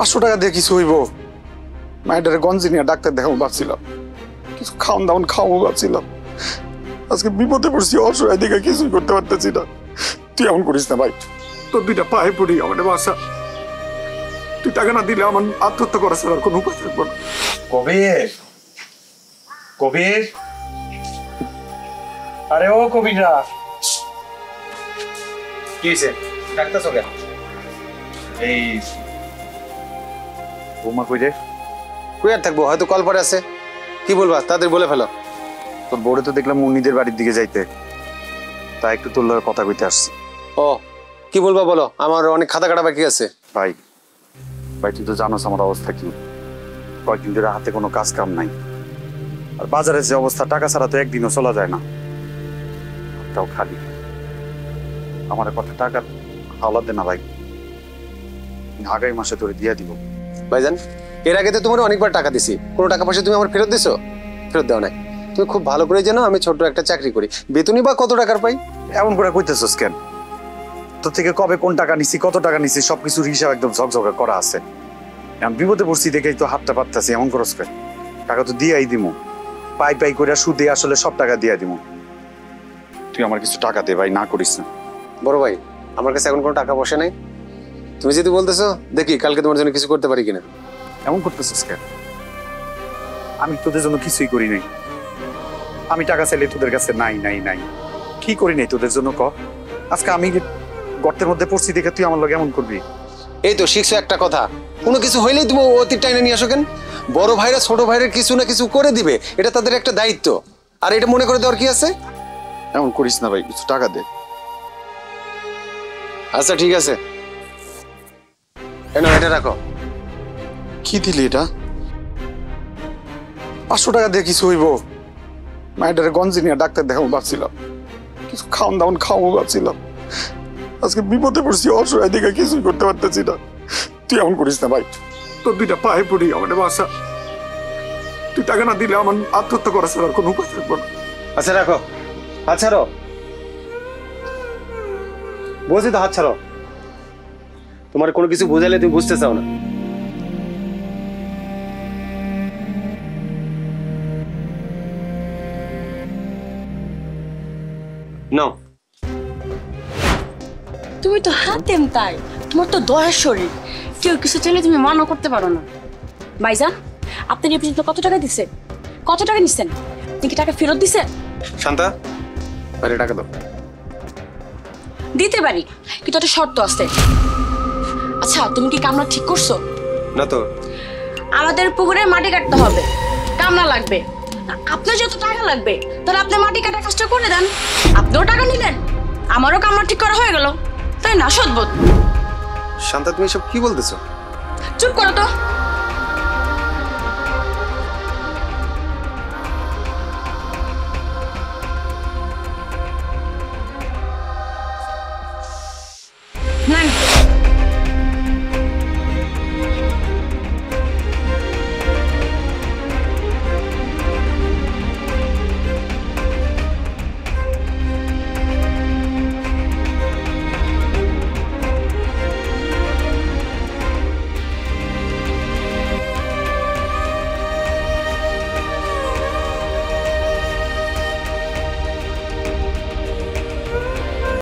500 টাকা দিয়ে কিছু হইব? মায়ের গঞ্জি নিয়ে ডাক্তার দেখাবো ভাবছিলাম, কিছু খাওয়ান দাওয়ান খাওয়াবো ভাবছিলাম। আজকে বিপদে পড়ছি, অসহায় দিকে কিছুই করতে পারতেছি না। তুই এমন করিস না ভাই, তোর 2টা পায়ে পড়ি, আমাদের বাসা। তুই টাকা না দিলে আমার আত্মহত্যা করা ছাড়া কোনো উপায় থাকবো না। কবির, কবির, আরে ও কবিরা, কি হয়েছে? ডাক্তার কেন? এই বৌমা কই রে? কই আর থাকবো, হয়তো কল পরে আছে। কি বলবা তাদের বলে ফেলো। তোর বউরে তো দেখলাম মুন্নিদের বাড়ির দিকে যাইতে, তাই একটু তোর লগে কথা কইতে আসছি। ও কি বলবা বলো, আমার অনেক খাতা কাটা বাকি আছে। ভাই ভাই তুই তো জানোস আমার অবস্থা কি, কয়েকদিন ধরে হাতে কোনো কাজ কাম নাই। আর বাজারের যে অবস্থা, টাকা ছাড়া তো একদিনও চলা যায় না, হাতটাও খালি। আমার কথা টাকা হাওলা দে না ভাই, আগামী মাসে তোরে দিয়ে দিব। ভাইজান, এর আগে তো তোমার অনেকবার টাকা দিছি, কোনো টাকা পয়সা তুমি আমার ফেরত দিছো? ফেরত দাও নাই। তুমি খুব ভালো করে জানো আমি ছোট একটা চাকরি করি, বেতনই বা কত টাকার পাই। এমন করে কইতেছস কেন? তোর থেকে কবে কোন টাকা নিছি, কত টাকা নিছি, সবকিছুর হিসাব একদম ঝকঝকে করা আছে। এখন বিপদে পড়ছি দেখেই তো হাতটা পাততাছি, এমন করস কেন? টাকা তো দিয়াই দিমু, পাই পাই করে সুদে আসলে সব টাকা দিয়া দিমু। তুই আমার কিছু টাকা দে ভাই, না করিস না। বড় ভাই, আমার কাছে এখন কোনো টাকা পয়সা নাই। তুমি যদি বলতেছো, দেখি কালকে তোমার জন্য কিছু করতে পারি কিনা। এমন করতেছিস কেন? আমি তোদের জন্য কিছুই করি নাই। আমি টাকা চাইলে তোদের কাছে নাই নাই নাই, কি করি নাই তোদের জন্য ক? আজকে আমি গর্তের মধ্যে পড়ছি দেখে তুই আমার লগে এমন করবি? এই তো শিখছো একটা কথা, কোনো কিছু হইলেই তুমি অতীত টাইনে নিয়ে আসো কেন? বড় ভাইরা ছোট ভাইয়ের কিছু না কিছু করে দিবে, এটা তাদের একটা দায়িত্ব। আর এটা মনে করে দেওয়ার কি আছে? এমন করিস না ভাই, কিছু টাকা দে। আচ্ছা ঠিক আছে, এটা রাখো। কি দিলি এটা? 500 টাকা দিয়ে কিছু হইব? মায়ের গঞ্জি নিয়ে ডাক্তার দেখাবো ভাবছিলাম, কিছু খাওয়ান দাওয়ান খাওয়াবো ভাবছিলাম। আজকে বিপদে পড়ছি, অসহায় দিকে কিছুই করতে পারতেছি না। তুই এমন করিস না ভাই, তোর 2টা পায়ে পড়ি, আমাদের বাসা। তুই টাকা না দিলে আমার আত্মহত্যা করা ছাড়া কোনো উপায় থাকবো না। আচ্ছা রাখো, হাত ছাড়ো। বলছি তো হাত ছাড়ো। তোমার কোনো কিছু বোঝালে তুমি বুঝতে চাও না। নাও। তুমি তো হাতেম তাই, তোমার তো দয়ার শরীর, কেউ কিছু চাইলে তুমি মানা করতে পারো না। ভাইজান, আপনি এই পর্যন্ত কত টাকা দিচ্ছেন? কত টাকা নিচ্ছেন? আপনি কি টাকা ফেরত দিচ্ছেন? শান্তা, আরে টাকা দাও। দিতে পারি, কিন্তু একটা শর্ত আছে। আচ্ছা, তুমি কি কামনা ঠিক করছো? না তো। আমাদের পুকুরে মাটি কাটতে হবে, কামনা লাগবে। আপনার যত টাকা লাগবে, তাহলে আপনি মাটি কাটার কাজটা করে দেন। আপনিও টাকা নিলেন, আমারও কামনা ঠিক করা হয়ে গেল, তাই না? সদবোধ। শান্তা, তুমি সব কি বলতেছো? চুপ করো তো। না